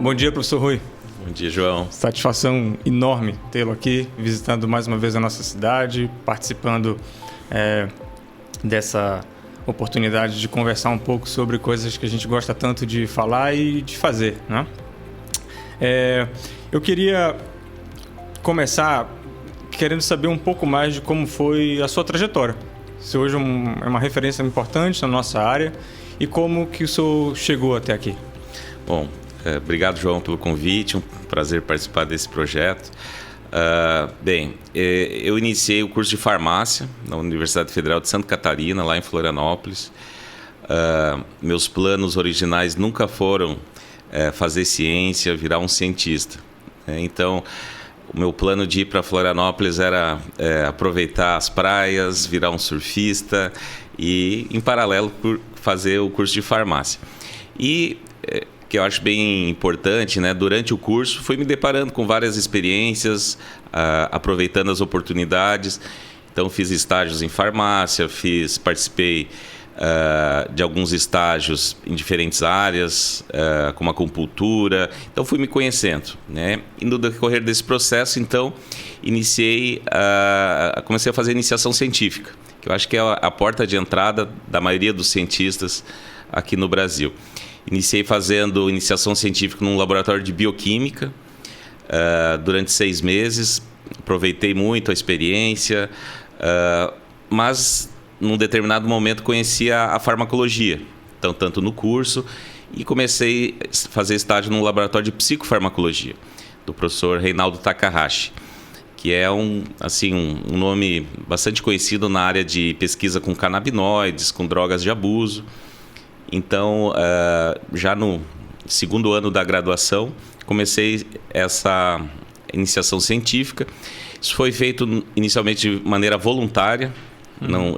Bom dia, professor Rui. Bom dia, João. Satisfação enorme tê-lo aqui, visitando mais uma vez a nossa cidade, participando dessa oportunidade de conversar um pouco sobre coisas que a gente gosta tanto de falar e de fazer, né? Eu queria começar querendo saber um pouco mais de como foi a sua trajetória. Você hoje é uma referência importante na nossa área e como que o senhor chegou até aqui? Bom, obrigado, João, pelo convite. Um prazer participar desse projeto. Eu iniciei o curso de farmácia na Universidade Federal de Santa Catarina, lá em Florianópolis. Meus planos originais nunca foram fazer ciência, virar um cientista. Então, o meu plano de ir para Florianópolis era aproveitar as praias, virar um surfista e, em paralelo, fazer o curso de farmácia. E que eu acho bem importante, né? Durante o curso, fui me deparando com várias experiências, aproveitando as oportunidades. Então, fiz estágios em farmácia, participei de alguns estágios em diferentes áreas, como acupuntura. Então, fui me conhecendo, né? E no decorrer desse processo, então, comecei a fazer iniciação científica, que eu acho que é a porta de entrada da maioria dos cientistas aqui no Brasil. Iniciei fazendo iniciação científica num laboratório de bioquímica durante 6 meses. Aproveitei muito a experiência, mas num determinado momento conheci a farmacologia, então tanto no curso, e comecei a fazer estágio num laboratório de psicofarmacologia, do professor Reinaldo Takahashi, que é um nome bastante conhecido na área de pesquisa com canabinoides, com drogas de abuso. Então, já no segundo ano da graduação, comecei essa iniciação científica. Isso foi feito inicialmente de maneira voluntária.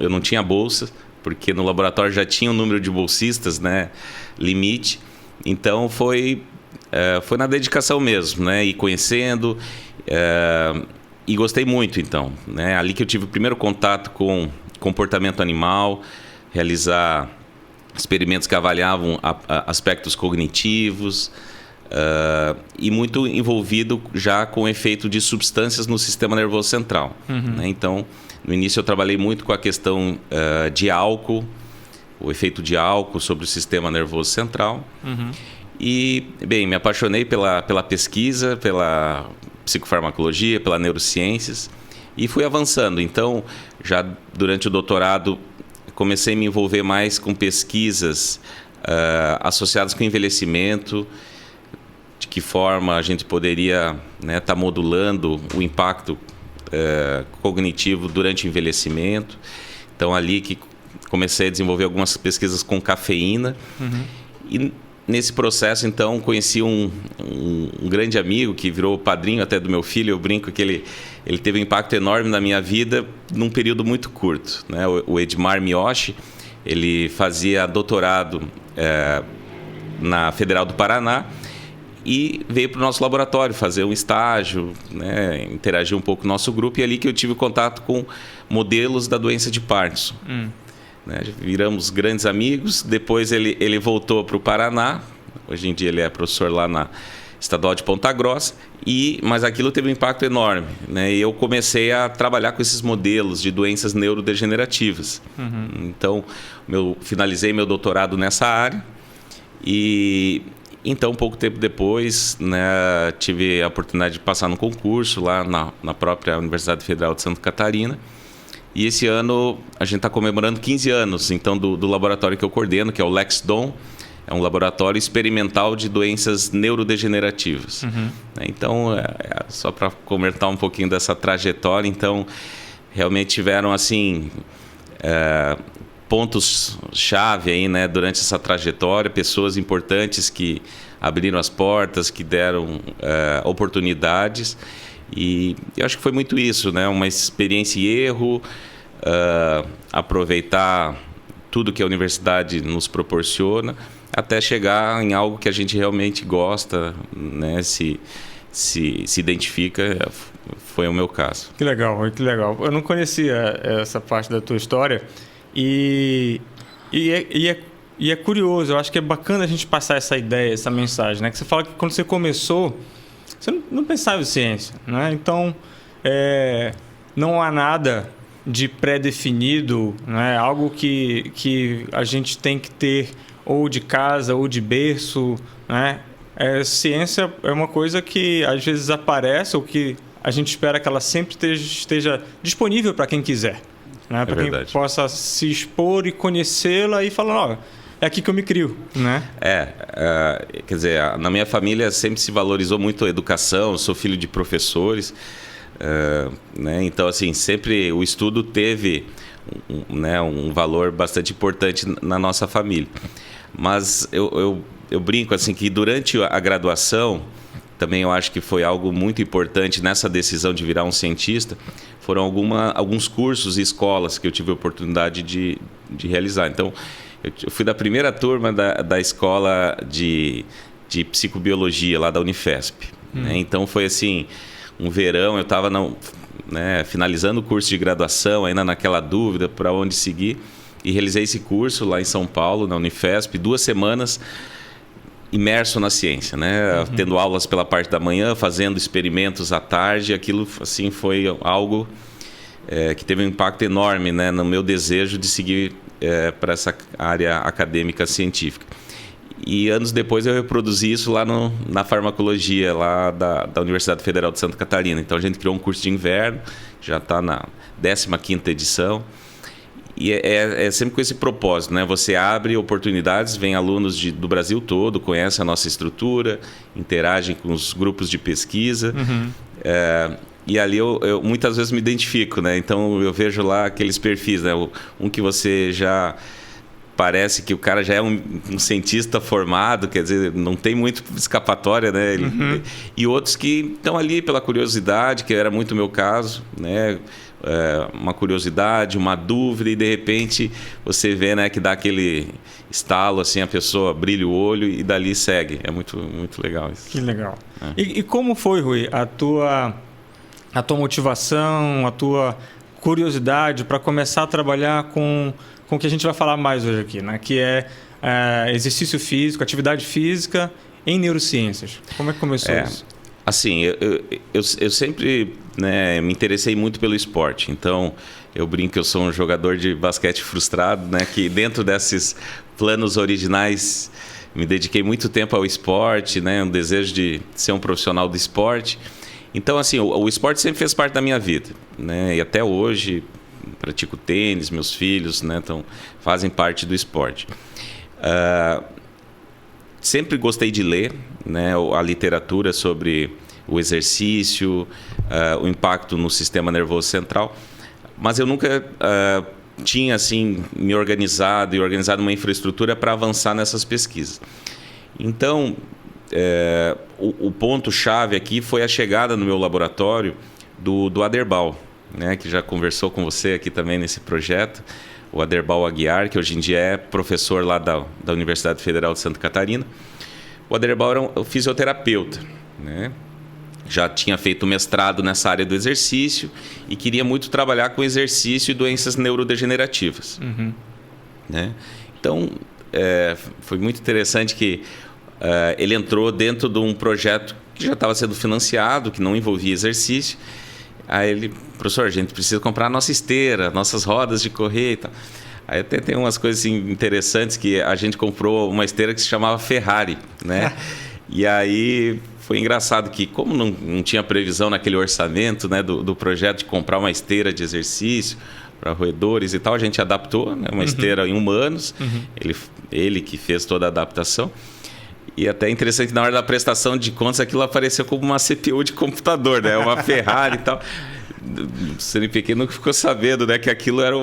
Eu não tinha bolsa, porque no laboratório já tinha um número de bolsistas, né, limite. Então, foi na dedicação mesmo, né, e conhecendo. E gostei muito, então, né? Ali que eu tive o primeiro contato com comportamento animal, realizar experimentos que avaliavam aspectos cognitivos, e muito envolvido já com o efeito de substâncias no sistema nervoso central. Né? Então, no início eu trabalhei muito com a questão de álcool, o efeito de álcool sobre o sistema nervoso central. E, bem, me apaixonei pela pesquisa, pela psicofarmacologia, pela neurociências, e fui avançando. Então, já durante o doutorado, comecei a me envolver mais com pesquisas associadas com envelhecimento, de que forma a gente poderia estar modulando o impacto cognitivo durante o envelhecimento. Então, ali que comecei a desenvolver algumas pesquisas com cafeína. E nesse processo, então, conheci um grande amigo que virou padrinho até do meu filho. Eu brinco que ele teve um impacto enorme na minha vida num período muito curto, né? O Edmar Miyoshi, ele fazia doutorado na Federal do Paraná e veio para o nosso laboratório fazer um estágio, né? Interagir um pouco com o nosso grupo, e ali que eu tive contato com modelos da doença de Parkinson. Né? Viramos grandes amigos. Depois ele voltou para o Paraná. Hoje em dia ele é professor lá na Estadual de Ponta Grossa, mas aquilo teve um impacto enorme, né? E eu comecei a trabalhar com esses modelos de doenças neurodegenerativas. Então, finalizei meu doutorado nessa área e, então, pouco tempo depois, né, tive a oportunidade de passar no concurso lá na própria Universidade Federal de Santa Catarina. E esse ano a gente está comemorando 15 anos, então, do laboratório que eu coordeno, que é o LexDom. É um laboratório experimental de doenças neurodegenerativas. Então, só para comentar um pouquinho dessa trajetória, então, realmente tiveram, assim, pontos-chave aí, né, durante essa trajetória, pessoas importantes que abriram as portas, que deram oportunidades. E eu acho que foi muito isso, né? Uma experiência e erro, aproveitar tudo que a universidade nos proporciona, até chegar em algo que a gente realmente gosta, né? Se identifica. Foi o meu caso. Que legal, que legal. Eu não conhecia essa parte da tua história e é E é curioso, eu acho que é bacana a gente passar essa ideia, essa mensagem, né? Que você fala que quando você começou, você não pensava em ciência, né? Então, não há nada de pré-definido, né? Algo que a gente tem que ter ou de casa ou de berço, né? Ciência é uma coisa que às vezes aparece ou que a gente espera que ela sempre esteja disponível para quem quiser, né? Para quem possa se expor e conhecê-la e falar, é aqui que eu me crio, né? Quer dizer, na minha família sempre se valorizou muito a educação, eu sou filho de professores, né? Então, assim, sempre o estudo teve um valor bastante importante na nossa família. Mas eu brinco assim que durante a graduação, também eu acho que foi algo muito importante nessa decisão de virar um cientista, foram alguns cursos e escolas que eu tive a oportunidade de realizar. Então, eu fui da primeira turma da escola de psicobiologia lá da Unifesp. Né? Então foi assim, um verão, eu estava finalizando o curso de graduação, ainda naquela dúvida para onde seguir, e realizei esse curso lá em São Paulo, na Unifesp, 2 semanas imerso na ciência, né? Tendo aulas pela parte da manhã, fazendo experimentos à tarde. Aquilo assim foi algo que teve um impacto enorme, né, no meu desejo de seguir para essa área acadêmica científica. E anos depois eu reproduzi isso lá na farmacologia, lá da Universidade Federal de Santa Catarina. Então a gente criou um curso de inverno, já está na 15ª edição. E é sempre com esse propósito, né? Você abre oportunidades, vem alunos do Brasil todo, conhecem a nossa estrutura, interagem com os grupos de pesquisa. E ali eu muitas vezes me identifico, né? Então eu vejo lá aqueles perfis, né? Um que você já parece que o cara já é um cientista formado, quer dizer, não tem muito escapatória, né? E outros que estão ali pela curiosidade, que era muito o meu caso, né? Uma curiosidade, uma dúvida, e de repente você vê, né, que dá aquele estalo, assim, a pessoa brilha o olho e dali segue. É muito, muito legal isso. Que legal. E como foi, Rui, a tua motivação, a tua curiosidade para começar a trabalhar com o que a gente vai falar mais hoje aqui, né? Que é exercício físico, atividade física em neurociências. Como é que começou isso? Assim, eu sempre, né, me interessei muito pelo esporte. Então, eu brinco que eu sou um jogador de basquete frustrado, né? Que dentro desses planos originais me dediquei muito tempo ao esporte, né? Um desejo de ser um profissional do esporte. Então, assim, o esporte sempre fez parte da minha vida, né? E até hoje pratico tênis, meus filhos, né? Então, fazem parte do esporte. Sempre gostei de ler, né, a literatura sobre o exercício, o impacto no sistema nervoso central, mas eu nunca tinha assim, me organizado uma infraestrutura para avançar nessas pesquisas. Então, o ponto-chave aqui foi a chegada no meu laboratório do Aderbal, né, que já conversou com você aqui também nesse projeto, o Aderbal Aguiar, que hoje em dia é professor lá da Universidade Federal de Santa Catarina. O Aderbal era um fisioterapeuta, né? Já tinha feito mestrado nessa área do exercício e queria muito trabalhar com exercício e doenças neurodegenerativas. Né? Então, foi muito interessante que ele entrou dentro de um projeto que já estava sendo financiado, que não envolvia exercício. Aí ele, professor, a gente precisa comprar a nossa esteira, nossas rodas de correr e tal. Aí até tem umas coisas assim, interessantes, que a gente comprou uma esteira que se chamava Ferrari, né? E aí foi engraçado que, como não tinha previsão naquele orçamento, né, do projeto de comprar uma esteira de exercício para roedores e tal, a gente adaptou, né, uma esteira em humanos, ele que fez toda a adaptação. E até interessante, na hora da prestação de contas, aquilo apareceu como uma CPU de computador, né? Uma Ferrari e tal. O CNPq nunca ficou sabendo, né, que aquilo era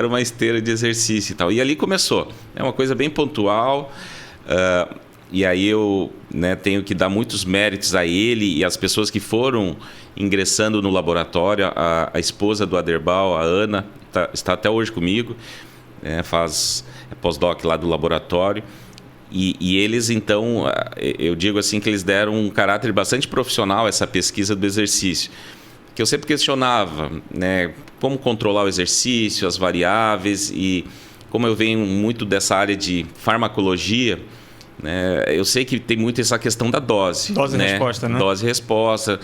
uma esteira de exercício e tal. E ali começou. É uma coisa bem pontual. E aí eu, né, tenho que dar muitos méritos a ele e às pessoas que foram ingressando no laboratório. A esposa do Aderbal, a Ana, está até hoje comigo. Faz pós-doc lá do laboratório. E eles, então, eu digo assim que eles deram um caráter bastante profissional a essa pesquisa do exercício. Que eu sempre questionava, né, como controlar o exercício, as variáveis e como eu venho muito dessa área de farmacologia, né, eu sei que tem muito essa questão da dose. Dose e resposta, né? Dose e resposta,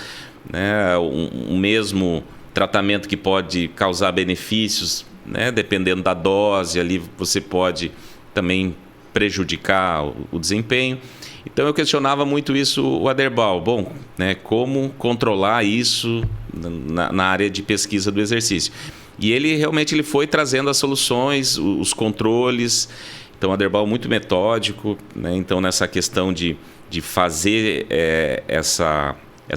né? Um mesmo tratamento que pode causar benefícios, né? Dependendo da dose, ali você pode também prejudicar o desempenho. Então eu questionava muito isso o Aderbal. Bom, né, como controlar isso na área de pesquisa do exercício? E ele realmente foi trazendo as soluções, os controles. Então o Aderbal muito metódico, né? Então nessa questão de fazer essa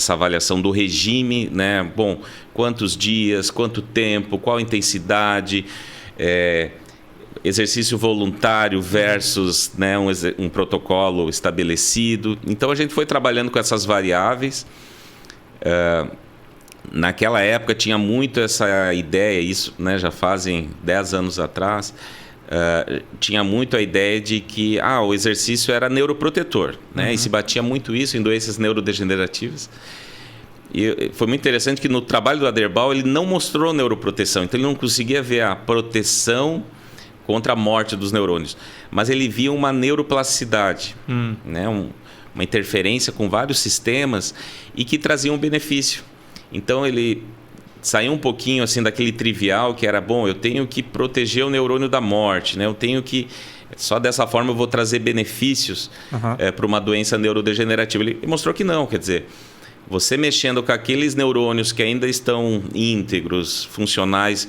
avaliação do regime, né? Bom, quantos dias, quanto tempo, qual intensidade, exercício voluntário versus, né, um protocolo estabelecido. Então a gente foi trabalhando com essas variáveis. Naquela época tinha muito essa ideia, isso, né, já fazem 10 anos atrás, tinha muito a ideia de que o exercício era neuroprotetor, né? E se batia muito isso em doenças neurodegenerativas. E foi muito interessante que no trabalho do Aderbal ele não mostrou neuroproteção, então ele não conseguia ver a proteção contra a morte dos neurônios, mas ele via uma neuroplasticidade, né? Uma interferência com vários sistemas e que trazia um benefício. Então ele saiu um pouquinho assim daquele trivial que era, bom, eu tenho que proteger o neurônio da morte, né? Eu tenho que, só dessa forma eu vou trazer benefícios para uma doença neurodegenerativa. Ele mostrou que não, quer dizer, você mexendo com aqueles neurônios que ainda estão íntegros, funcionais,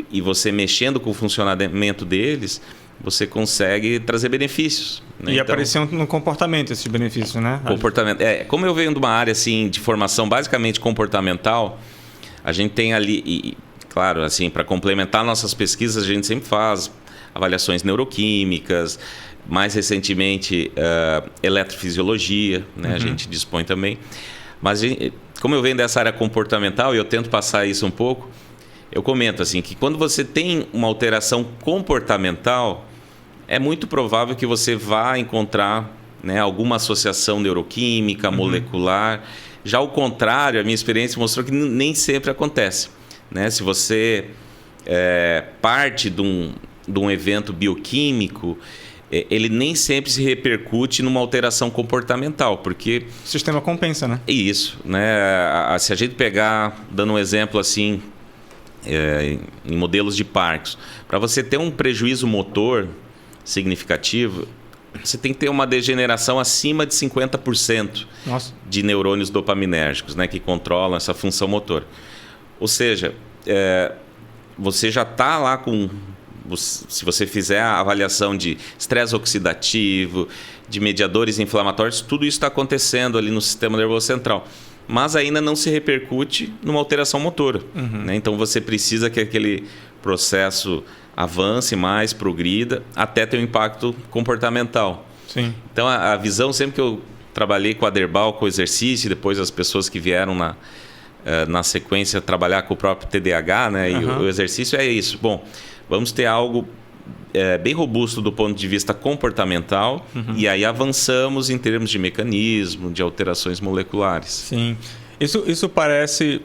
e você mexendo com o funcionamento deles, você consegue trazer benefícios, né? E então, apareciam no comportamento esses benefícios, né? Comportamento. Como eu venho de uma área assim, de formação basicamente comportamental, a gente tem ali, e, claro, assim, para complementar nossas pesquisas, a gente sempre faz avaliações neuroquímicas, mais recentemente eletrofisiologia, né? A gente dispõe também. Mas como eu venho dessa área comportamental e eu tento passar isso um pouco, eu comento assim que quando você tem uma alteração comportamental, é muito provável que você vá encontrar, né, alguma associação neuroquímica, molecular. Já o contrário, a minha experiência mostrou que nem sempre acontece, né? Se você parte de um evento bioquímico, ele nem sempre se repercute numa alteração comportamental, porque... O sistema compensa, né? Isso, né? Se a gente pegar, dando um exemplo assim, em modelos de Parkinson, para você ter um prejuízo motor significativo, você tem que ter uma degeneração acima de 50% de neurônios dopaminérgicos, né, que controlam essa função motora. Ou seja, você já está lá com... Se você fizer a avaliação de estresse oxidativo, de mediadores inflamatórios, tudo isso está acontecendo ali no sistema nervoso central. Mas ainda não se repercute numa alteração motora, né? Então você precisa que aquele processo avance mais, progrida, até ter um impacto comportamental. Sim. Então a visão, sempre que eu trabalhei com a Aderbal, com o exercício, e depois as pessoas que vieram na sequência trabalhar com o próprio TDAH, né? E o exercício é isso. Bom, vamos ter algo bem robusto do ponto de vista comportamental, e aí avançamos em termos de mecanismo, de alterações moleculares. Sim. Isso parece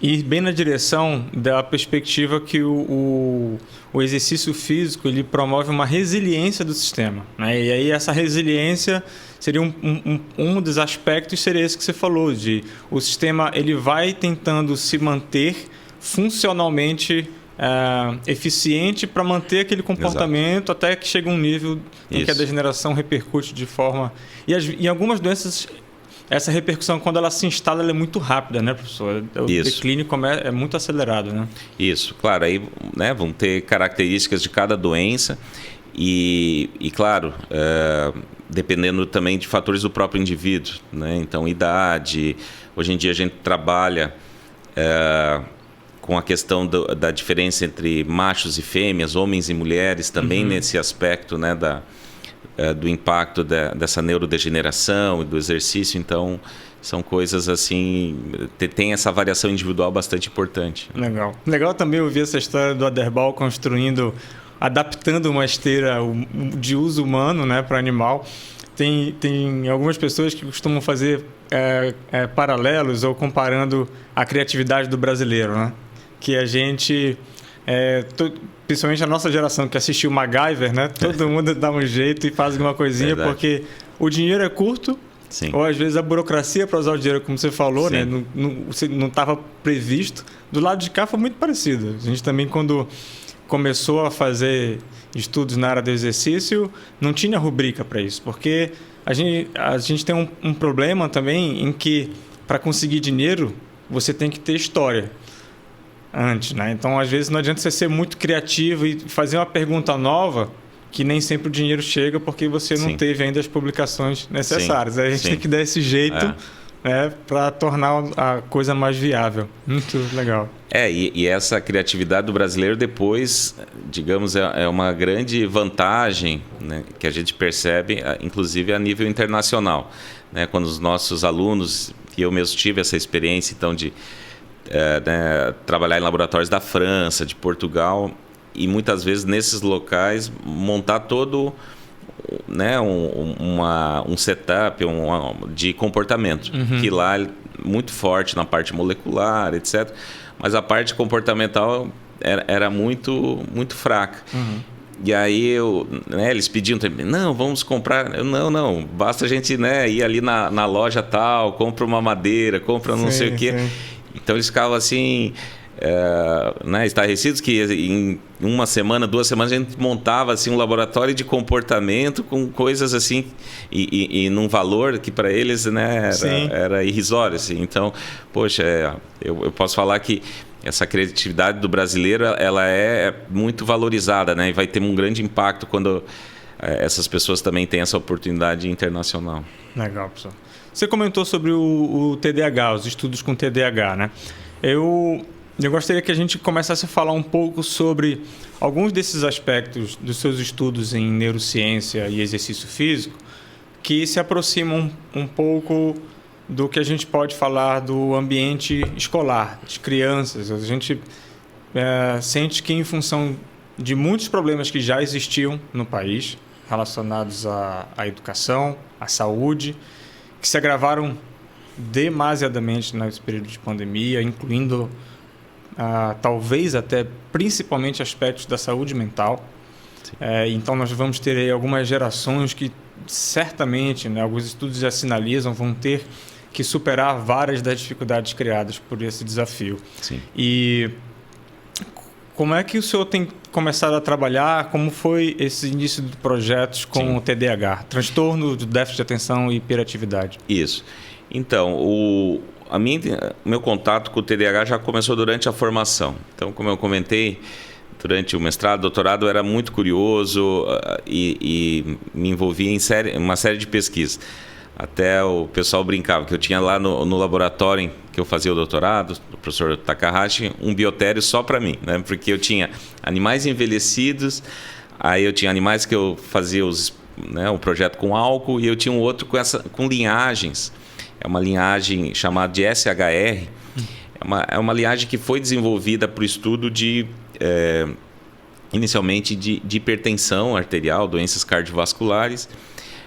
ir bem na direção da perspectiva que o exercício físico ele promove uma resiliência do sistema, né? E aí essa resiliência seria um dos aspectos, seria esse que você falou, de o sistema ele vai tentando se manter funcionalmente eficiente para manter aquele comportamento. Exato. Até que chega um nível em que a degeneração repercute de forma... E em algumas doenças, essa repercussão, quando ela se instala, ela é muito rápida, né, professor? O declínio é muito acelerado, né? Isso, claro. Aí, né, vão ter características de cada doença e claro, dependendo também de fatores do próprio indivíduo, né? Então, idade. Hoje em dia a gente trabalha... com a questão da diferença entre machos e fêmeas, homens e mulheres, também nesse aspecto, né, do impacto dessa neurodegeneração e do exercício. Então, são coisas assim, tem essa variação individual bastante importante. Legal. Legal também ouvir essa história do Aderbal adaptando uma esteira de uso humano, né, para animal. Tem algumas pessoas que costumam fazer paralelos ou comparando a criatividade do brasileiro, né? Que a gente principalmente a nossa geração que assistiu MacGyver, né? Todo mundo dá um jeito e faz alguma coisinha, verdade, porque o dinheiro é curto. Sim. Ou às vezes a burocracia para usar o dinheiro, como você falou, né? Não estava previsto. Do lado de cá foi muito parecido. A gente também, quando começou a fazer estudos na área do exercício, não tinha rubrica para isso, porque a gente tem um problema também em que, para conseguir dinheiro, você tem que ter história antes, né? Então, às vezes, não adianta você ser muito criativo e fazer uma pergunta nova, que nem sempre o dinheiro chega porque você não teve ainda as publicações necessárias. Aí a gente tem que dar esse jeito, né, para tornar a coisa mais viável. Muito legal. E essa criatividade do brasileiro depois, digamos, é uma grande vantagem, né, que a gente percebe, inclusive a nível internacional, né, quando os nossos alunos, e eu mesmo tive essa experiência então de trabalhar em laboratórios da França, de Portugal, e muitas vezes nesses locais montar todo, né, um setup de comportamento, que lá é muito forte na parte molecular, etc. Mas a parte comportamental era muito, muito fraca. E aí eles pediam também, não, vamos comprar. Não, basta a gente, né, ir ali na loja tal, compra uma madeira, compra não sei o quê. Então eles ficavam assim, estarrecidos que em uma semana, 2 semanas a gente montava assim um laboratório de comportamento com coisas assim e num valor que para eles, né, era irrisório, assim. Então, poxa, eu posso falar que essa criatividade do brasileiro, ela é muito valorizada, né, e vai ter um grande impacto quando essas pessoas também têm essa oportunidade internacional. Legal, professor. Você comentou sobre o TDAH, os estudos com TDAH, né? Eu gostaria que a gente começasse a falar um pouco sobre alguns desses aspectos dos seus estudos em neurociência e exercício físico que se aproximam um pouco do que a gente pode falar do ambiente escolar, das crianças. A gente sente que, em função de muitos problemas que já existiam no país, relacionados à educação, à saúde, que se agravaram demasiadamente nesse período de pandemia, incluindo talvez até principalmente aspectos da saúde mental. Então nós vamos ter aí algumas gerações que certamente, né, alguns estudos já sinalizam, vão ter que superar várias das dificuldades criadas por esse desafio. Sim. E como é que o senhor tem começado a trabalhar? Como foi esse início de projetos com o TDAH? Transtorno de déficit de atenção e hiperatividade. Isso. Então, meu contato com o TDAH já começou durante a formação. Então, como eu comentei, durante o mestrado, doutorado, eu era muito curioso e me envolvia em uma série de pesquisas. Até o pessoal brincava que eu tinha lá no laboratório em que eu fazia o doutorado, o professor Takahashi, um biotério só para mim, né? Porque eu tinha animais envelhecidos, aí eu tinha animais que eu fazia um projeto com álcool, e eu tinha um outro com linhagens. É uma linhagem chamada de SHR. É uma linhagem que foi desenvolvida para o estudo inicialmente de hipertensão arterial, doenças cardiovasculares,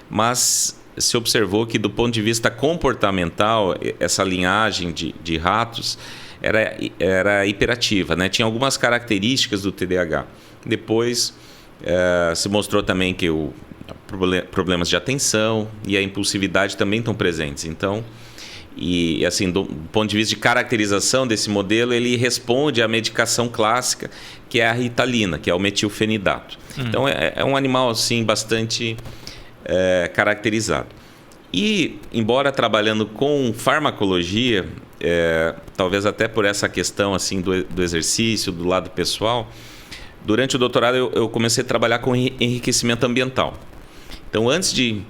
mas se observou que, do ponto de vista comportamental, essa linhagem de ratos era hiperativa, né? Tinha algumas características do TDAH. Depois se mostrou também que problemas de atenção e a impulsividade também estão presentes. Então, e assim, do ponto de vista de caracterização desse modelo, ele responde à medicação clássica, que é a ritalina, que é o metilfenidato. Então, é um animal assim bastante caracterizado. E, embora trabalhando com farmacologia, talvez até por essa questão assim do exercício, do lado pessoal, durante o doutorado eu comecei a trabalhar com enriquecimento ambiental. Então, antes de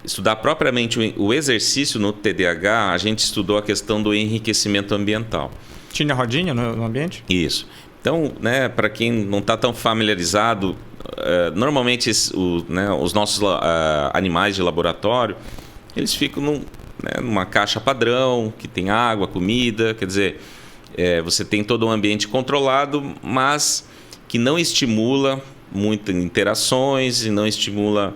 estudar propriamente o exercício no TDAH, a gente estudou a questão do enriquecimento ambiental. Tinha rodinha no ambiente? Isso. Então, né, para quem não está tão familiarizado, normalmente os nossos animais de laboratório, eles ficam numa caixa padrão, que tem água, comida, quer dizer, você tem todo um ambiente controlado, mas que não estimula muitas interações e não estimula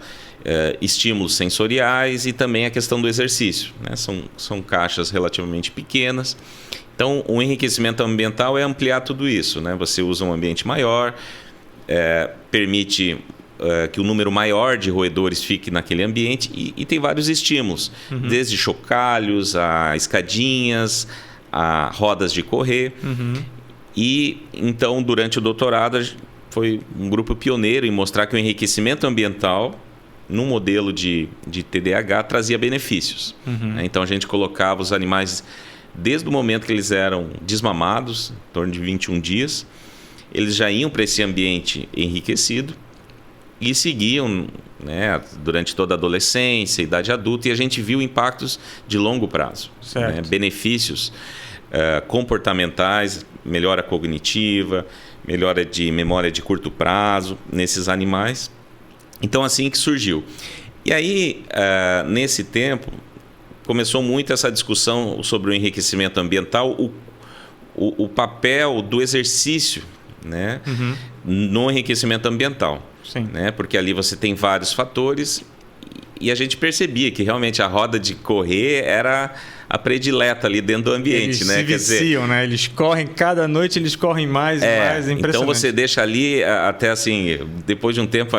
estímulos sensoriais, e também a questão do exercício, né? São caixas relativamente pequenas Então, o enriquecimento ambiental é ampliar tudo isso, né? Você usa um ambiente maior, permite que o número maior de roedores fique naquele ambiente e tem vários estímulos, desde chocalhos, a escadinhas, a rodas de correr. E, então, durante o doutorado, foi um grupo pioneiro em mostrar que o enriquecimento ambiental, num modelo de TDAH, trazia benefícios. Então, a gente colocava os animais desde o momento que eles eram desmamados, em torno de 21 dias, eles já iam para esse ambiente enriquecido e seguiam, né, durante toda a adolescência, idade adulta, e a gente viu impactos de longo prazo, né, benefícios comportamentais, melhora cognitiva, melhora de memória de curto prazo nesses animais. Então, assim que surgiu. E aí, nesse tempo, começou muito essa discussão sobre o enriquecimento ambiental, o papel do exercício, né, no enriquecimento ambiental. Sim. Né, porque ali você tem vários fatores e a gente percebia que realmente a roda de correr era a predileta ali dentro do ambiente. Eles né? se viciam, né? Eles correm, cada noite eles correm mais e mais, é impressionante. Então você deixa ali até assim, depois de um tempo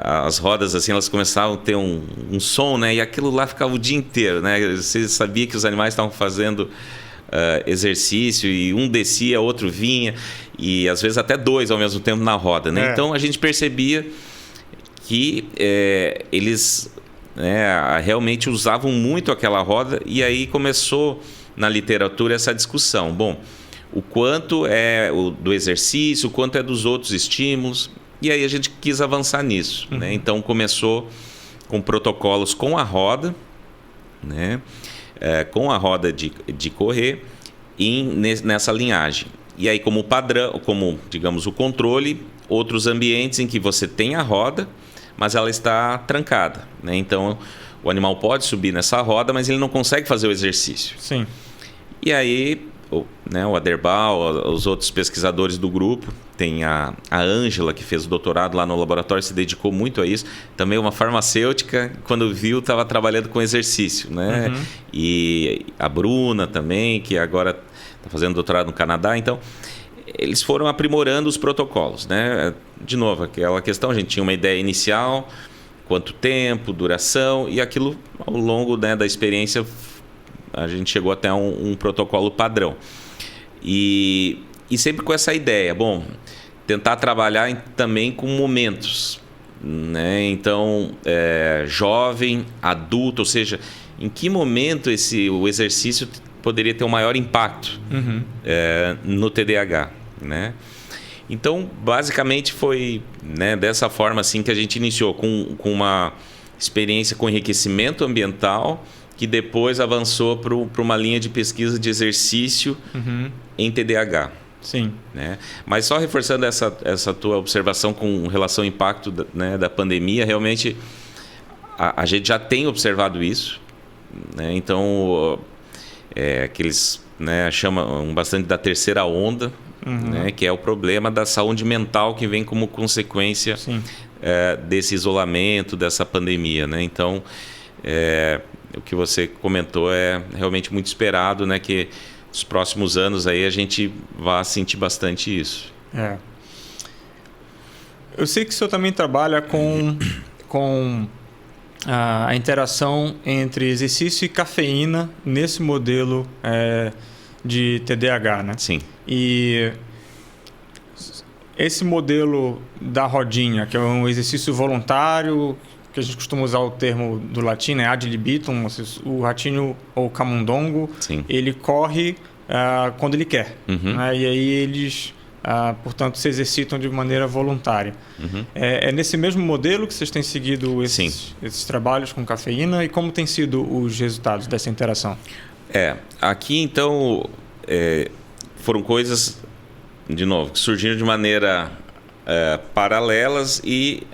as rodas assim, elas começavam a ter um som, né? E aquilo lá ficava o dia inteiro, né? Você sabia que os animais estavam fazendo exercício e um descia, outro vinha e às vezes até dois ao mesmo tempo na roda, né? Então a gente percebia que eles realmente usavam muito aquela roda e aí começou na literatura essa discussão. Bom, o quanto é do exercício, o quanto é dos outros estímulos. E aí a gente quis avançar nisso. Né? Então começou com protocolos com a roda, né? Com a roda de correr nessa linhagem. E aí como padrão, como digamos o controle, outros ambientes em que você tem a roda, mas ela está trancada. Né? Então o animal pode subir nessa roda, mas ele não consegue fazer o exercício. Sim. E aí o Aderbal, os outros pesquisadores do grupo, tem a Ângela, que fez o doutorado lá no laboratório, se dedicou muito a isso. Também uma farmacêutica, quando viu, estava trabalhando com exercício. Né? E a Bruna também, que agora está fazendo doutorado no Canadá. Então, eles foram aprimorando os protocolos. Né? De novo, aquela questão, a gente tinha uma ideia inicial, quanto tempo, duração, e aquilo, ao longo, né, da experiência, a gente chegou até um protocolo padrão. E sempre com essa ideia, bom, tentar trabalhar também com momentos. Né? Então, jovem, adulto, ou seja, em que momento o exercício poderia ter um maior impacto no TDAH. Né? Então, basicamente foi, né, dessa forma assim, que a gente iniciou com uma experiência com enriquecimento ambiental, que depois avançou para uma linha de pesquisa de exercício em TDAH. Sim. Né? Mas só reforçando essa tua observação com relação ao impacto da pandemia, realmente a gente já tem observado isso. Né? Então, que eles, né, chamam bastante da terceira onda, né? Que é o problema da saúde mental que vem como consequência desse isolamento, dessa pandemia. Né? Então, o que você comentou é realmente muito esperado, né? Que nos próximos anos aí a gente vai sentir bastante isso. Eu sei que o senhor também trabalha com a interação entre exercício e cafeína nesse modelo de TDAH, né? Sim. E esse modelo da rodinha, que é um exercício voluntário, que a gente costuma usar o termo do latim, né? Ad libitum, o ratinho ou camundongo, ele corre quando ele quer. Né? E aí eles, portanto, se exercitam de maneira voluntária. É nesse mesmo modelo que vocês têm seguido esses trabalhos com cafeína, e como têm sido os resultados dessa interação? Aqui então foram coisas, de novo, que surgiram de maneira paralelas e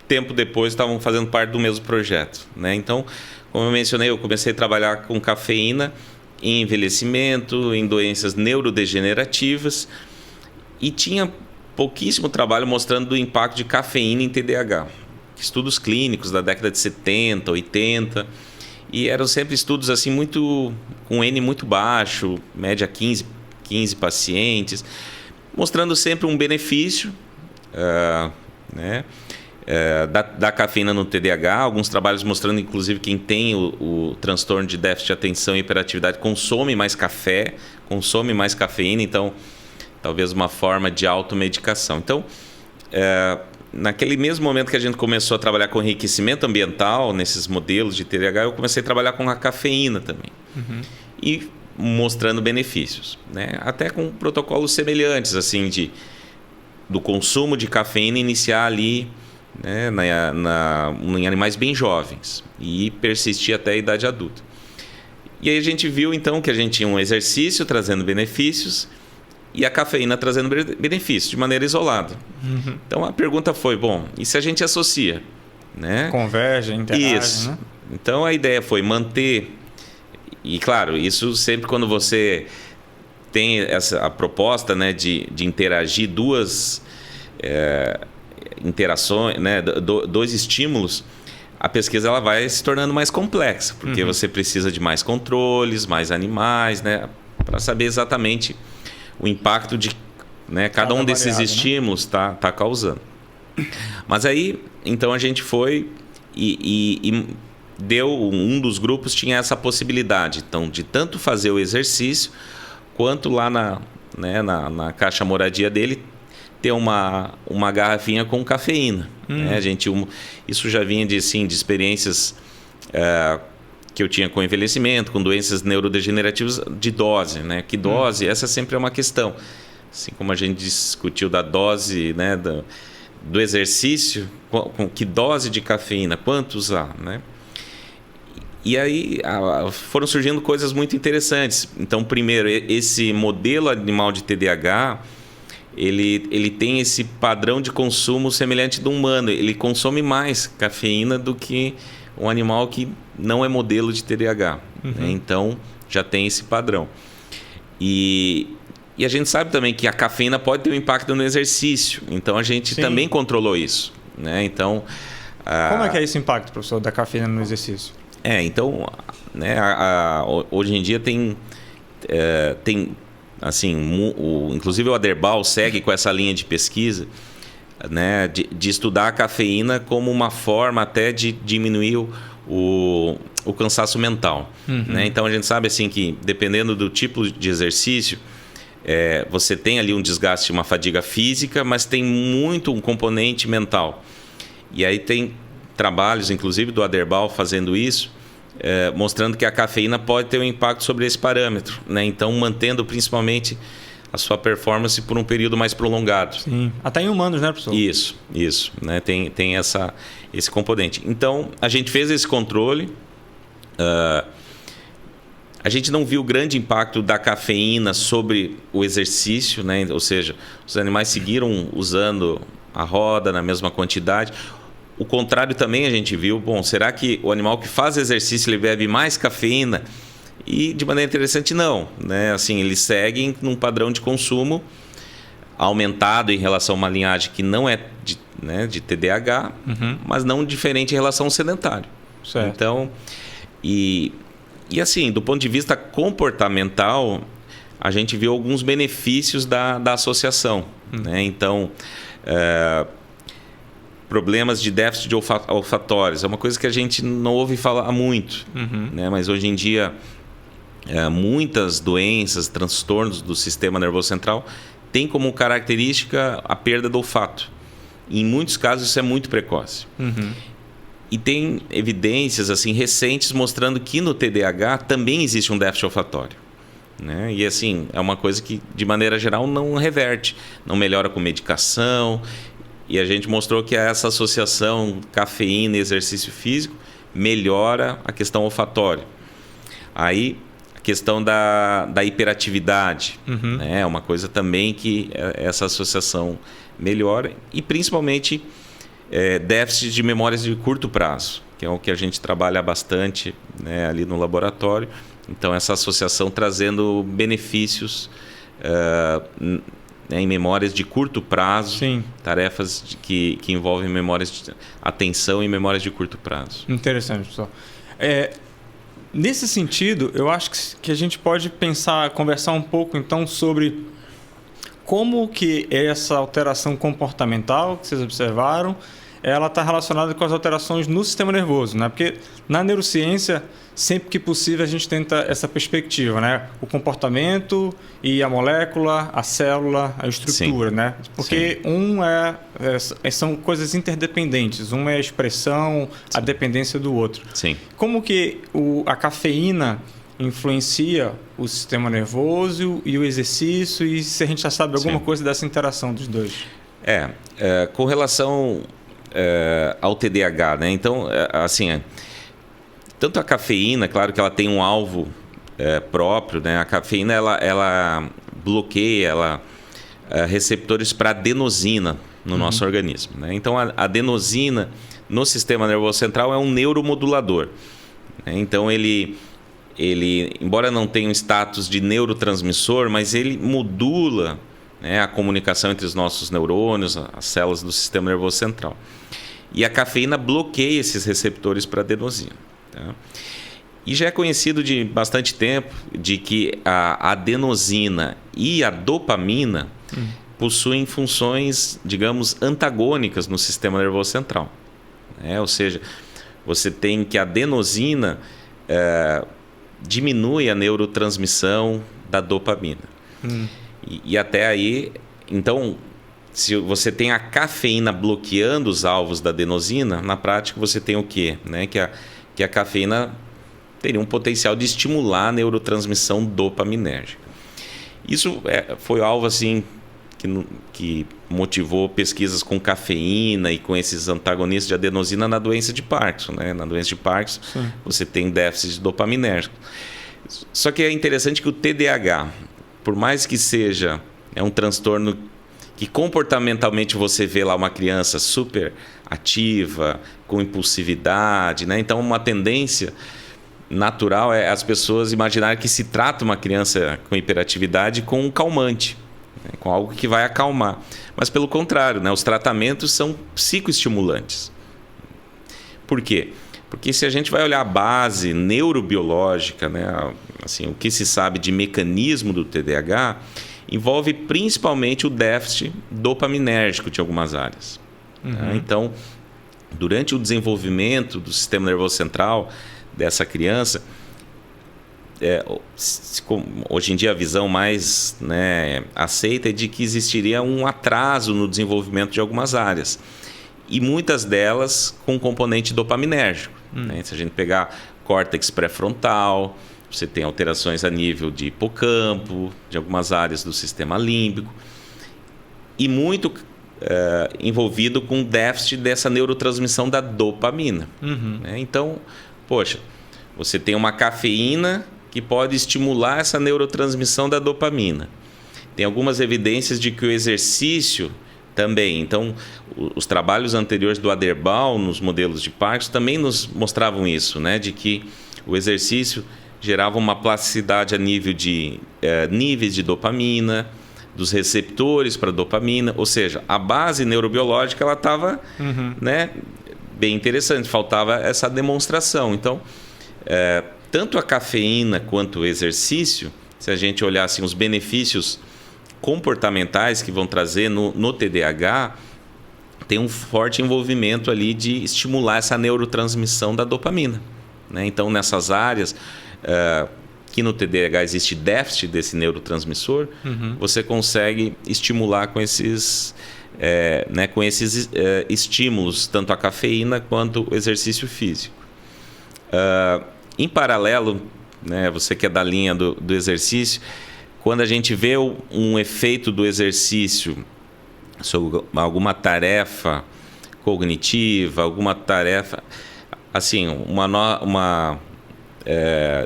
tempo depois estavam fazendo parte do mesmo projeto. Né? Então, como eu mencionei, eu comecei a trabalhar com cafeína em envelhecimento, em doenças neurodegenerativas, e tinha pouquíssimo trabalho mostrando o impacto de cafeína em TDAH. Estudos clínicos da década de 70, 80, E eram sempre estudos assim com N muito baixo, média 15 pacientes, mostrando sempre um benefício da cafeína no TDAH. Alguns trabalhos mostrando, inclusive, quem tem o transtorno de déficit de atenção e hiperatividade consome mais café, consome mais cafeína, então talvez uma forma de automedicação. Então, naquele mesmo momento que a gente começou a trabalhar com enriquecimento ambiental, nesses modelos de TDAH, eu comecei a trabalhar com a cafeína também. E mostrando benefícios, né? Até com protocolos semelhantes, assim, do consumo de cafeína iniciar ali, né, em animais bem jovens e persistir até a idade adulta. E aí a gente viu, então, que a gente tinha um exercício trazendo benefícios e a cafeína trazendo benefícios de maneira isolada. Então a pergunta foi, bom, e se a gente associa? Né? Converge, interage, isso. Né? Então a ideia foi manter, e claro, isso sempre quando você tem a proposta, né, de interagir duas interações, né, dois estímulos, a pesquisa ela vai se tornando mais complexa, porque você precisa de mais controles, mais animais, né, para saber exatamente o impacto de, né, cada um desses estímulos tá causando. Mas aí, então a gente foi e deu, um dos grupos tinha essa possibilidade, então, de tanto fazer o exercício, quanto lá na caixa moradia dele, ter uma garrafinha com cafeína. Né? Isso já vinha de experiências que eu tinha com envelhecimento, com doenças neurodegenerativas de dose. Né? Que dose? Essa sempre é uma questão. Assim como a gente discutiu da dose, né, do exercício, com que dose de cafeína, quanto usar, né? E aí foram surgindo coisas muito interessantes. Então, primeiro, esse modelo animal de TDAH, ele tem esse padrão de consumo semelhante do humano. Ele consome mais cafeína do que um animal que não é modelo de TDAH. Né? Então, já tem esse padrão. E a gente sabe também que a cafeína pode ter um impacto no exercício. Então, a gente também controlou isso. Né? Então, como é que é esse impacto, professor, da cafeína no exercício? Então, né, hoje em dia tem assim, inclusive o Aderbal segue com essa linha de pesquisa, né, de estudar a cafeína como uma forma até de diminuir o cansaço mental. Né? Então a gente sabe assim que dependendo do tipo de exercício, você tem ali um desgaste, uma fadiga física, mas tem muito um componente mental. E aí tem trabalhos, inclusive do Aderbal, fazendo isso, mostrando que a cafeína pode ter um impacto sobre esse parâmetro, né? Então, mantendo principalmente a sua performance por um período mais prolongado. Sim. Até em humanos, né, professor? Isso. Né? Tem esse componente. Então, a gente fez esse controle. A gente não viu grande impacto da cafeína sobre o exercício, né? Ou seja, os animais seguiram usando a roda na mesma quantidade. O contrário também a gente viu. Bom, será que o animal que faz exercício ele bebe mais cafeína? E de maneira interessante não, né? Assim, eles seguem num padrão de consumo aumentado em relação a uma linhagem que não é de TDAH, mas não diferente em relação ao sedentário. Certo. Então, e assim, do ponto de vista comportamental, a gente viu alguns benefícios da associação. Né? Então, problemas de déficit de olfatórios é uma coisa que a gente não ouve falar muito, né? Mas hoje em dia muitas doenças, transtornos do sistema nervoso central têm como característica a perda do olfato. E em muitos casos isso é muito precoce. E tem evidências assim recentes mostrando que no TDAH também existe um déficit olfatório. Né? E assim, é uma coisa que de maneira geral não reverte, não melhora com medicação. E a gente mostrou que essa associação cafeína e exercício físico melhora a questão olfatória. Aí, a questão da hiperatividade, né? É uma coisa também que essa associação melhora. E, principalmente, déficit de memórias de curto prazo, que é o que a gente trabalha bastante, né, ali no laboratório. Então, essa associação trazendo benefícios em memórias de curto prazo. Sim. Tarefas que envolvem memórias de atenção e memórias de curto prazo. Interessante, pessoal. Nesse sentido, eu acho que a gente pode conversar um pouco então sobre como que essa alteração comportamental que vocês observaram, ela está relacionada com as alterações no sistema nervoso, né? Porque na neurociência, sempre que possível, a gente tenta essa perspectiva, né? O comportamento e a molécula, a célula, a estrutura, né? Porque são coisas interdependentes. Um é a expressão, a dependência do outro. Sim. Como que a cafeína influencia o sistema nervoso e o exercício, e se a gente já sabe alguma coisa dessa interação dos dois? Com relação ao TDAH, né? Então, assim, tanto a cafeína, claro que ela tem um alvo próprio, né? A cafeína, ela bloqueia receptores para adenosina no nosso organismo, né? Então, a adenosina no sistema nervoso central é um neuromodulador, né? Então, ele, embora não tenha um status de neurotransmissor, mas ele modula, né, a comunicação entre os nossos neurônios, as células do sistema nervoso central. E a cafeína bloqueia esses receptores para adenosina. Tá? E já é conhecido de bastante tempo de que a adenosina e a dopamina possuem funções, digamos, antagônicas no sistema nervoso central. Ou seja, você tem que a adenosina diminui a neurotransmissão da dopamina. E até aí, então, se você tem a cafeína bloqueando os alvos da adenosina, na prática você tem o quê? Né? Que a cafeína teria um potencial de estimular a neurotransmissão dopaminérgica. Isso foi algo assim que motivou pesquisas com cafeína e com esses antagonistas de adenosina na doença de Parkinson, né? Na doença de Parkinson, você tem déficit dopaminérgico. Só que é interessante que o TDAH, por mais que seja um transtorno que comportamentalmente você vê lá uma criança super ativa, com impulsividade, né? Então uma tendência natural é as pessoas imaginarem que se trata uma criança com hiperatividade com um calmante, né? Com algo que vai acalmar. Mas pelo contrário, né? Os tratamentos são psicoestimulantes. Por quê? Porque se a gente vai olhar a base neurobiológica, né? Assim, o que se sabe de mecanismo do TDAH, envolve principalmente o déficit dopaminérgico de algumas áreas. Tá? Então, durante o desenvolvimento do sistema nervoso central dessa criança, hoje em dia a visão mais, né, aceita é de que existiria um atraso no desenvolvimento de algumas áreas. E muitas delas com componente dopaminérgico. Né? Se a gente pegar córtex pré-frontal, você tem alterações a nível de hipocampo, de algumas áreas do sistema límbico, e muito envolvido com déficit dessa neurotransmissão da dopamina. Né? Então, poxa, você tem uma cafeína que pode estimular essa neurotransmissão da dopamina. Tem algumas evidências de que o exercício também. Então, os trabalhos anteriores do Aderbal nos modelos de Parkinson também nos mostravam isso, né? De que o exercício gerava uma plasticidade a nível de níveis de dopamina, dos receptores para dopamina, ou seja, a base neurobiológica ela estava, né, bem interessante, faltava essa demonstração. Então, tanto a cafeína quanto o exercício, se a gente olhar assim, os benefícios comportamentais que vão trazer no TDAH, tem um forte envolvimento ali de estimular essa neurotransmissão da dopamina. Né? Então, nessas áreas que no TDAH existe déficit desse neurotransmissor, você consegue estimular com esses, estímulos, tanto a cafeína quanto o exercício físico. Em paralelo, né, você que é da linha do exercício, quando a gente vê um efeito do exercício sobre alguma tarefa cognitiva, alguma tarefa, assim, uma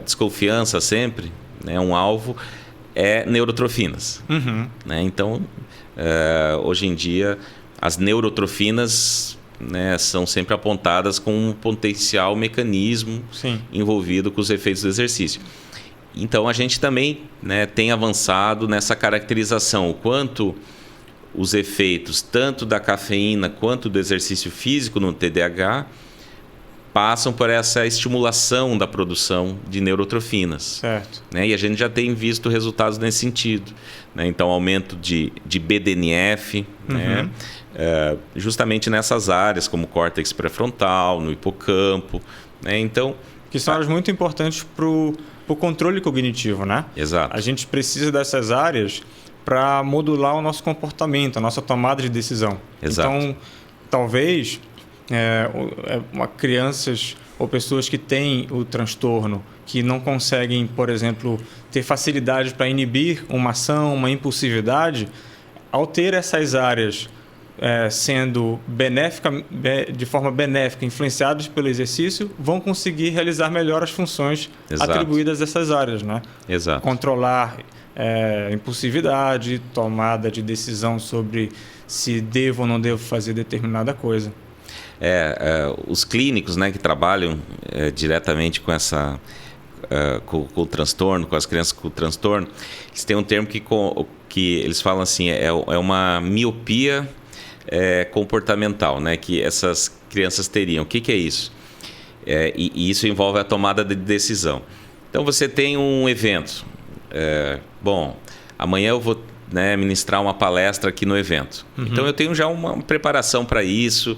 desconfiança sempre, né, um alvo é neurotrofinas. Né? Então, hoje em dia, as neurotrofinas, né, são sempre apontadas com um potencial mecanismo envolvido com os efeitos do exercício. Então, a gente também, né, tem avançado nessa caracterização, o quanto os efeitos tanto da cafeína quanto do exercício físico no TDAH passam por essa estimulação da produção de neurotrofinas. Certo. Né? E a gente já tem visto resultados nesse sentido. Né? Então, aumento de BDNF, né? Justamente nessas áreas, como córtex pré-frontal, no hipocampo. Né? Então, que são áreas muito importantes para o controle cognitivo, né? Exato. A gente precisa dessas áreas para modular o nosso comportamento, a nossa tomada de decisão. Exato. Então, talvez crianças ou pessoas que têm o transtorno, que não conseguem, por exemplo, ter facilidade para inibir uma ação, uma impulsividade, ao ter essas áreas sendo de forma benéfica, influenciadas pelo exercício, vão conseguir realizar melhor as funções atribuídas a essas áreas, né? Exato. Controlar impulsividade, tomada de decisão sobre se devo ou não devo fazer determinada coisa. Os clínicos, né, que trabalham diretamente com com o transtorno, com as crianças com o transtorno, eles têm um termo que eles falam assim, é uma miopia comportamental, né, que essas crianças teriam. O que é isso? E isso envolve a tomada de decisão. Então, você tem um evento. Amanhã eu vou ministrar uma palestra aqui no evento. Então, eu tenho já uma preparação para isso.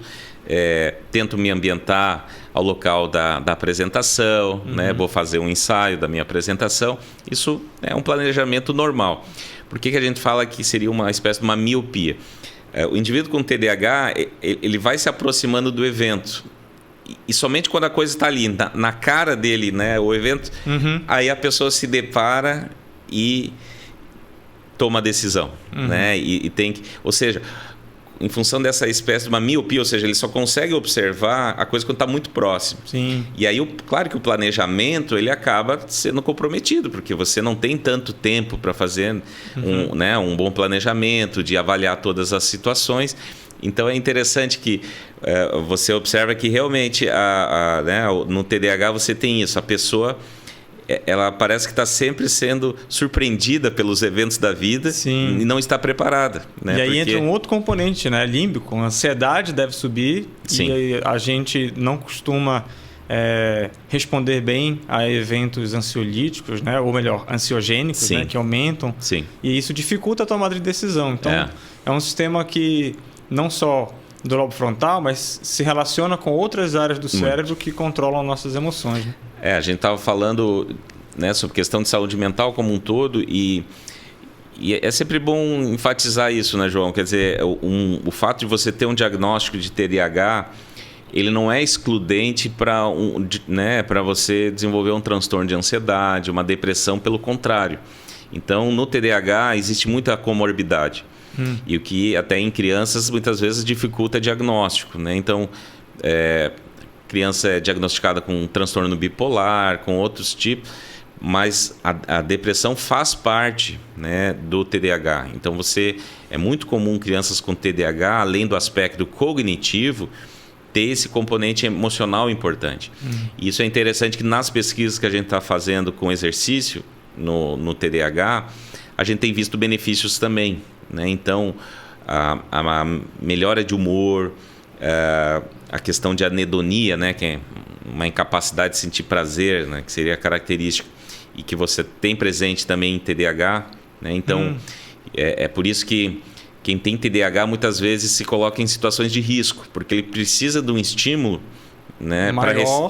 Tento me ambientar ao local da apresentação, né? Vou fazer um ensaio da minha apresentação. Isso é um planejamento normal. Por que a gente fala que seria uma espécie de uma miopia? O indivíduo com TDAH, ele vai se aproximando do evento. E somente quando a coisa está ali, na cara dele, né, o evento, aí a pessoa se depara e toma a decisão. Né? E tem que... Ou seja, em função dessa espécie de uma miopia, ou seja, ele só consegue observar a coisa quando está muito próximo. Sim. E aí, claro que o planejamento ele acaba sendo comprometido, porque você não tem tanto tempo para fazer um bom planejamento, de avaliar todas as situações. Então, é interessante que você observa que realmente no TDAH você tem isso, a pessoa... ela parece que está sempre sendo surpreendida pelos eventos da vida. Sim. E não está preparada. Né? E aí entra um outro componente, né? Límbico. A ansiedade deve subir. Sim. E a gente não costuma responder bem a eventos ansiolíticos, né? Ou melhor, ansiogênicos, né? Que aumentam. Sim. E isso dificulta a tomada de decisão. Então, é um sistema que não só do lobo frontal, mas se relaciona com outras áreas do cérebro que controlam nossas emoções. Né? A gente estava falando, né, sobre questão de saúde mental como um todo e é sempre bom enfatizar isso, né, João? Quer dizer, o fato de você ter um diagnóstico de TDAH, ele não é excludente para você desenvolver um transtorno de ansiedade, uma depressão, pelo contrário. Então, no TDAH existe muita comorbidade. E o que até em crianças muitas vezes dificulta diagnóstico, né? Então, criança é diagnosticada com um transtorno bipolar, com outros tipos, mas a depressão faz parte, né, do TDAH. Então, é muito comum crianças com TDAH, além do aspecto cognitivo, ter esse componente emocional importante. E isso é interessante que nas pesquisas que a gente está fazendo com exercício no TDAH, a gente tem visto benefícios também. Né? Então, a melhora de humor, a questão de anedonia, né? Que é uma incapacidade de sentir prazer, né? Que seria a característica, e que você tem presente também em TDAH. Né? Então, é por isso que quem tem TDAH muitas vezes se coloca em situações de risco, porque ele precisa de um estímulo, né,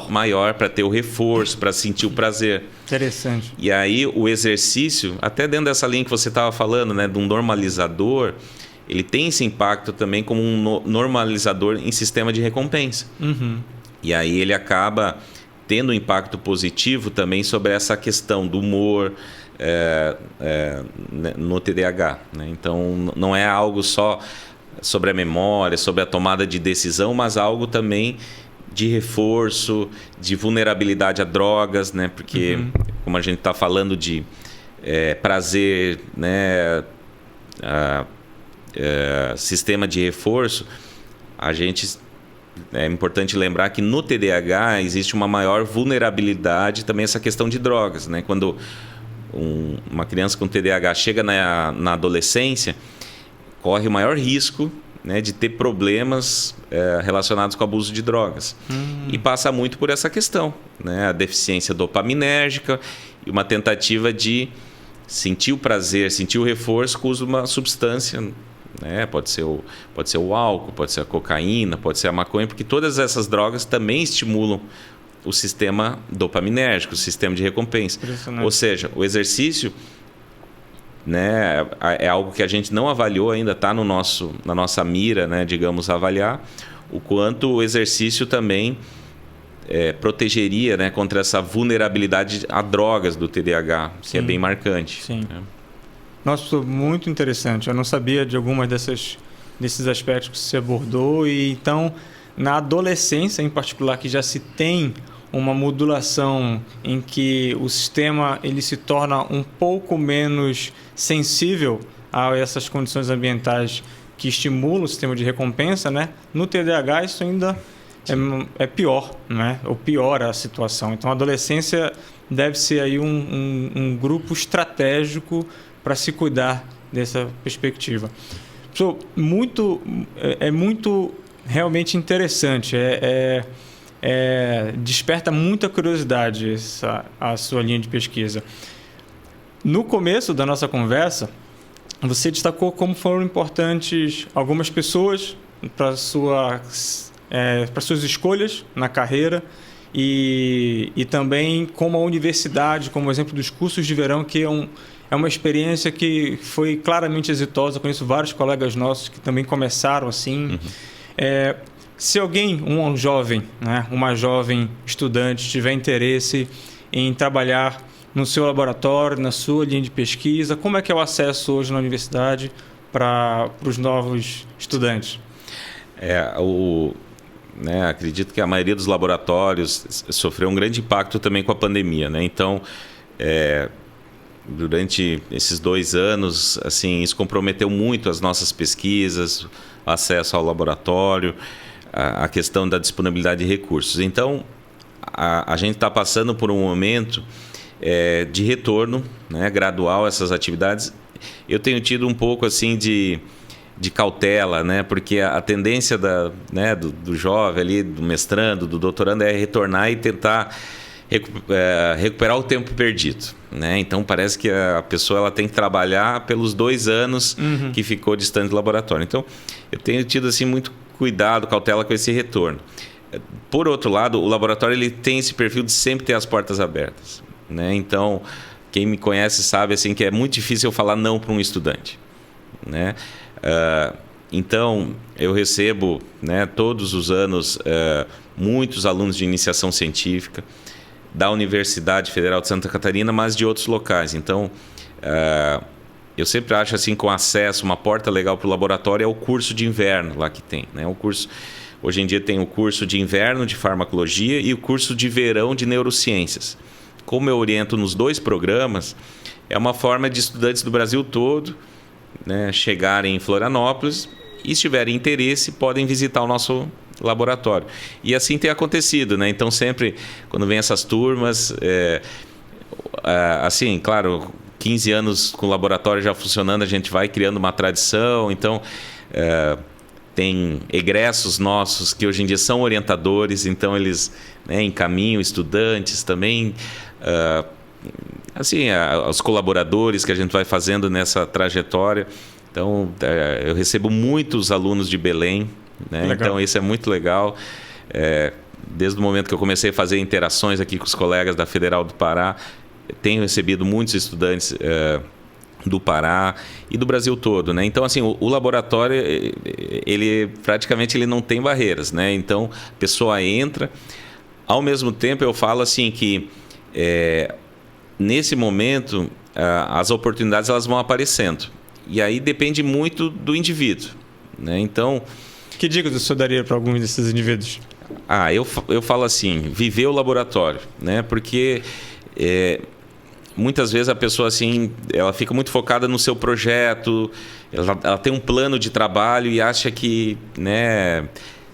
maior para ter o reforço, para sentir o prazer. Interessante. E aí o exercício, até dentro dessa linha que você estava falando, né, de um normalizador, ele tem esse impacto também como um normalizador em sistema de recompensa. E aí ele acaba tendo um impacto positivo também sobre essa questão do humor no TDAH. Né? Então não é algo só sobre a memória, sobre a tomada de decisão, mas algo também de reforço, de vulnerabilidade a drogas, né? Porque como a gente está falando de prazer, né? Sistema de reforço, é importante lembrar que no TDAH existe uma maior vulnerabilidade também essa questão de drogas, né? Quando uma criança com TDAH chega na adolescência, corre o maior risco, né, de ter problemas relacionados com o abuso de drogas. E passa muito por essa questão, né, a deficiência dopaminérgica e uma tentativa de sentir o prazer, sentir o reforço com o uso de uma substância, né? Pode ser o álcool, pode ser a cocaína, pode ser a maconha, porque todas essas drogas também estimulam o sistema dopaminérgico, o sistema de recompensa. Ou seja, o exercício, né, é algo que a gente não avaliou ainda, está na nossa mira, né, digamos, avaliar o quanto o exercício também protegeria, né, contra essa vulnerabilidade a drogas do TDAH, que é bem marcante. Sim. Né? Nossa, muito interessante. Eu não sabia de algumas desses aspectos que você abordou. E então, na adolescência em particular, que já se tem uma modulação em que o sistema ele se torna um pouco menos sensível a essas condições ambientais que estimulam o sistema de recompensa, né? No TDAH isso ainda é pior, né? Ou piora a situação. Então, a adolescência deve ser aí um grupo estratégico para se cuidar dessa perspectiva. Muito realmente interessante. Desperta muita curiosidade a sua linha de pesquisa. No começo da nossa conversa, você destacou como foram importantes algumas pessoas para suas escolhas na carreira e também como a universidade, como o exemplo dos cursos de verão, que é uma experiência que foi claramente exitosa. Eu conheço vários colegas nossos que também começaram assim. Se alguém, um jovem, né, uma jovem estudante, tiver interesse em trabalhar no seu laboratório, na sua linha de pesquisa, como é que é o acesso hoje na universidade para os novos estudantes? Acredito que a maioria dos laboratórios sofreu um grande impacto também com a pandemia, né? Então, durante esses 2 anos, assim, isso comprometeu muito as nossas pesquisas, o acesso ao laboratório, a questão da disponibilidade de recursos. Então, a gente está passando por um momento de retorno, né, gradual a essas atividades. Eu tenho tido um pouco assim de cautela, né, porque a tendência do jovem ali, do mestrando, do doutorando, é retornar e tentar recuperar o tempo perdido, né? Então parece que a pessoa ela tem que trabalhar pelos 2 anos que ficou distante do laboratório. Então eu tenho tido assim muito cuidado, cautela com esse retorno. Por outro lado, o laboratório ele tem esse perfil de sempre ter as portas abertas, né? Então quem me conhece sabe assim que é muito difícil eu falar não para um estudante, né? Então eu recebo, né, todos os anos muitos alunos de iniciação científica da Universidade Federal de Santa Catarina, mas de outros locais. Então, eu sempre acho assim, com acesso, uma porta legal para o laboratório é o curso de inverno lá que tem, né? Hoje em dia tem o curso de inverno de farmacologia e o curso de verão de neurociências. Como eu oriento nos 2 programas, é uma forma de estudantes do Brasil todo, né, chegarem em Florianópolis e, se tiverem interesse, podem visitar o nosso laboratório. E assim tem acontecido, né? Então sempre quando vem essas turmas, assim, claro, 15 anos com o laboratório já funcionando, a gente vai criando uma tradição. Então tem egressos nossos que hoje em dia são orientadores, então eles, né, encaminham estudantes também, assim, os colaboradores que a gente vai fazendo nessa trajetória. Então eu recebo muitos alunos de Belém, né? Então isso é muito legal. Desde o momento que eu comecei a fazer interações aqui com os colegas da Federal do Pará, tenho recebido muitos estudantes do Pará e do Brasil todo, né? Então assim, o laboratório ele praticamente ele não tem barreiras, né? Então a pessoa entra. Ao mesmo tempo eu falo assim que nesse momento as oportunidades elas vão aparecendo e aí depende muito do indivíduo, né? Então que dicas o senhor daria para alguns desses indivíduos? Eu falo assim, viver o laboratório, né? Porque muitas vezes a pessoa assim, ela fica muito focada no seu projeto, ela tem um plano de trabalho e acha que, né,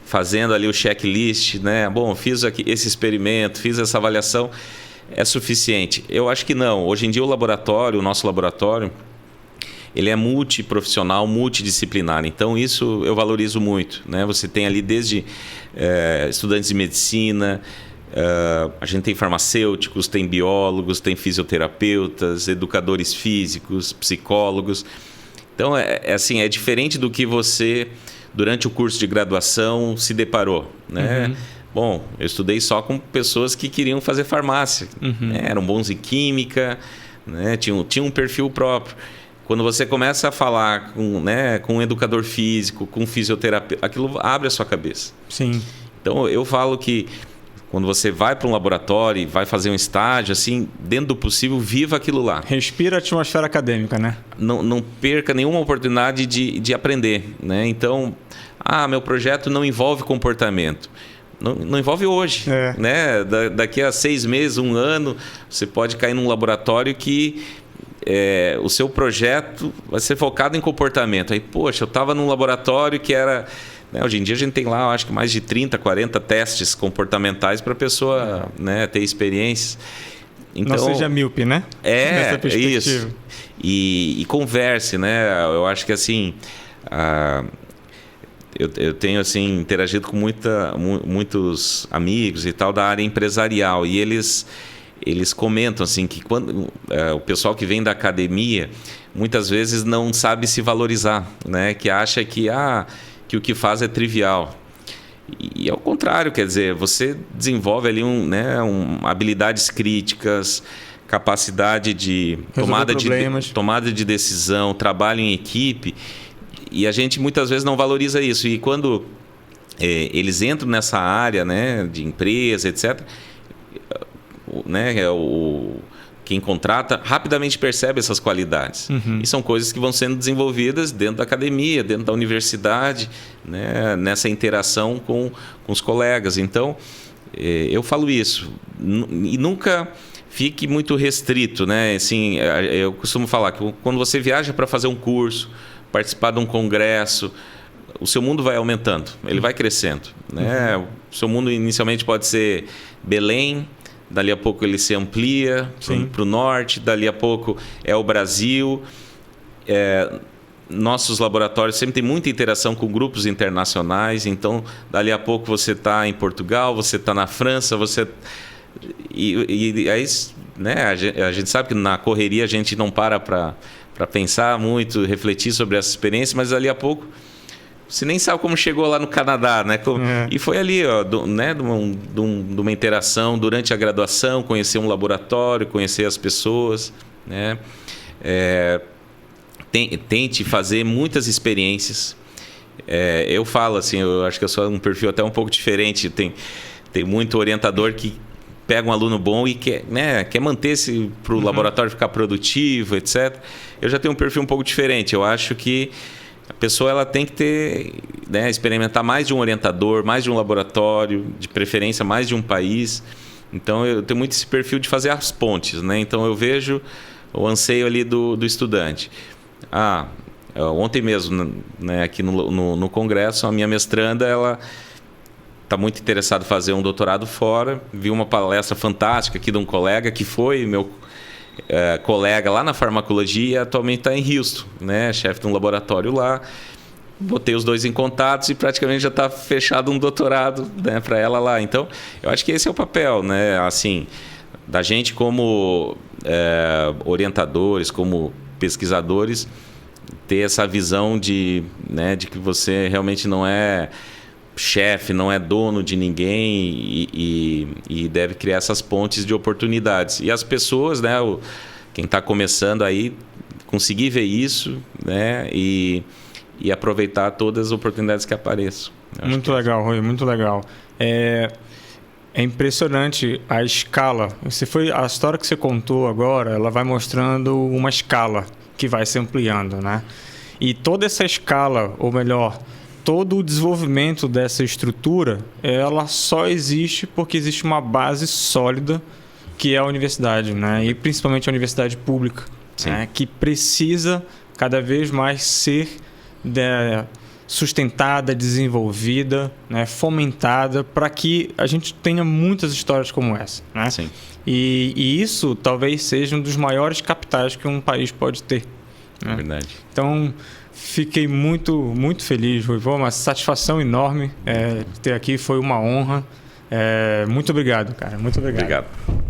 fazendo ali o checklist, né, bom, fiz aqui esse experimento, fiz essa avaliação, é suficiente. Eu acho que não. Hoje em dia o nosso laboratório, ele é multiprofissional, multidisciplinar. Então, isso eu valorizo muito, né? Você tem ali desde estudantes de medicina, a gente tem farmacêuticos, tem biólogos, tem fisioterapeutas, educadores físicos, psicólogos. Então, é diferente do que você, durante o curso de graduação, se deparou, né? Uhum. Bom, eu estudei só com pessoas que queriam fazer farmácia, né? Eram bons em química, né? Tinham um perfil próprio. Quando você começa a falar com um educador físico, com um fisioterapeuta, aquilo abre a sua cabeça. Sim. Então, eu falo que quando você vai para um laboratório e vai fazer um estágio, assim, dentro do possível, viva aquilo lá. Respira a atmosfera acadêmica, né? Não perca nenhuma oportunidade de aprender, né? Então, meu projeto não envolve comportamento. Não envolve hoje, né? Daqui a 6 meses, 1 ano, você pode cair num laboratório que o seu projeto vai ser focado em comportamento. Aí, poxa, eu estava num laboratório que era... Né, hoje em dia a gente tem lá, eu acho que mais de 30, 40 testes comportamentais para a pessoa, né, ter experiências. Então, não seja míope, né? Nessa perspectiva. Isso. E converse, né? Eu acho que assim... Eu tenho assim, interagido com muitos amigos e tal da área empresarial, e eles comentam assim, que quando o pessoal que vem da academia muitas vezes não sabe se valorizar, né? Que acha que o que faz é trivial. E ao contrário, quer dizer, você desenvolve ali habilidades críticas, capacidade de tomada de decisão, trabalho em equipe. E a gente muitas vezes não valoriza isso. E quando eles entram nessa área, né, de empresa, etc., né, quem contrata rapidamente percebe essas qualidades. E são coisas que vão sendo desenvolvidas dentro da academia, dentro da universidade, né, nessa interação com os colegas. Então, eu falo isso. E nunca fique muito restrito, né? Assim, eu costumo falar que quando você viaja para fazer um curso, participar de um congresso, o seu mundo vai aumentando, ele vai crescendo, né? O seu mundo inicialmente pode ser Belém, dali a pouco ele se amplia para o norte, dali a pouco é o Brasil. Nossos laboratórios sempre tem muita interação com grupos internacionais, então dali a pouco você está em Portugal, você está na França, e aí, né, a gente sabe que na correria a gente não para pensar muito, refletir sobre essa experiência, mas dali a pouco você nem sabe como chegou lá no Canadá, né? E foi ali, de uma interação durante a graduação, conhecer um laboratório, conhecer as pessoas, né? Tente fazer muitas experiências. Eu falo assim, eu acho que eu sou um perfil até um pouco diferente. Tem muito orientador que pega um aluno bom e quer manter-se para o laboratório ficar produtivo, etc. Eu já tenho um perfil um pouco diferente. Eu acho que a pessoa ela tem que ter, né, experimentar mais de um orientador, mais de um laboratório, de preferência mais de um país. Então eu tenho muito esse perfil de fazer as pontes, né? Então eu vejo o anseio ali do estudante. Ontem mesmo, né, aqui no congresso, a minha mestranda, ela está muito interessada em fazer um doutorado fora. Vi uma palestra fantástica aqui de um colega que foi meu colega lá na farmacologia e atualmente está em Houston, né, chefe de um laboratório lá. Botei os dois em contatos e praticamente já está fechado um doutorado, né, para ela lá. Então, eu acho que esse é o papel, né, assim, da gente como orientadores, como pesquisadores, ter essa visão de que você realmente não é chefe, não é dono de ninguém e deve criar essas pontes de oportunidades. E as pessoas, né, quem está começando aí, conseguir ver isso, né, e aproveitar todas as oportunidades que apareçam. Muito legal, Rui, muito legal. É impressionante a escala. A história que você contou agora, ela vai mostrando uma escala que vai se ampliando, né? E toda essa escala, ou melhor, todo o desenvolvimento dessa estrutura, ela só existe porque existe uma base sólida que é a universidade, né? E principalmente a universidade pública, né? Que precisa cada vez mais ser sustentada, desenvolvida, né? Fomentada, para que a gente tenha muitas histórias como essa, né? Sim. E isso talvez seja um dos maiores capitais que um país pode ter. né? Verdade. Então, fiquei muito feliz, Ruivô, uma satisfação enorme ter aqui, foi uma honra. Muito obrigado, cara. Muito obrigado. Obrigado.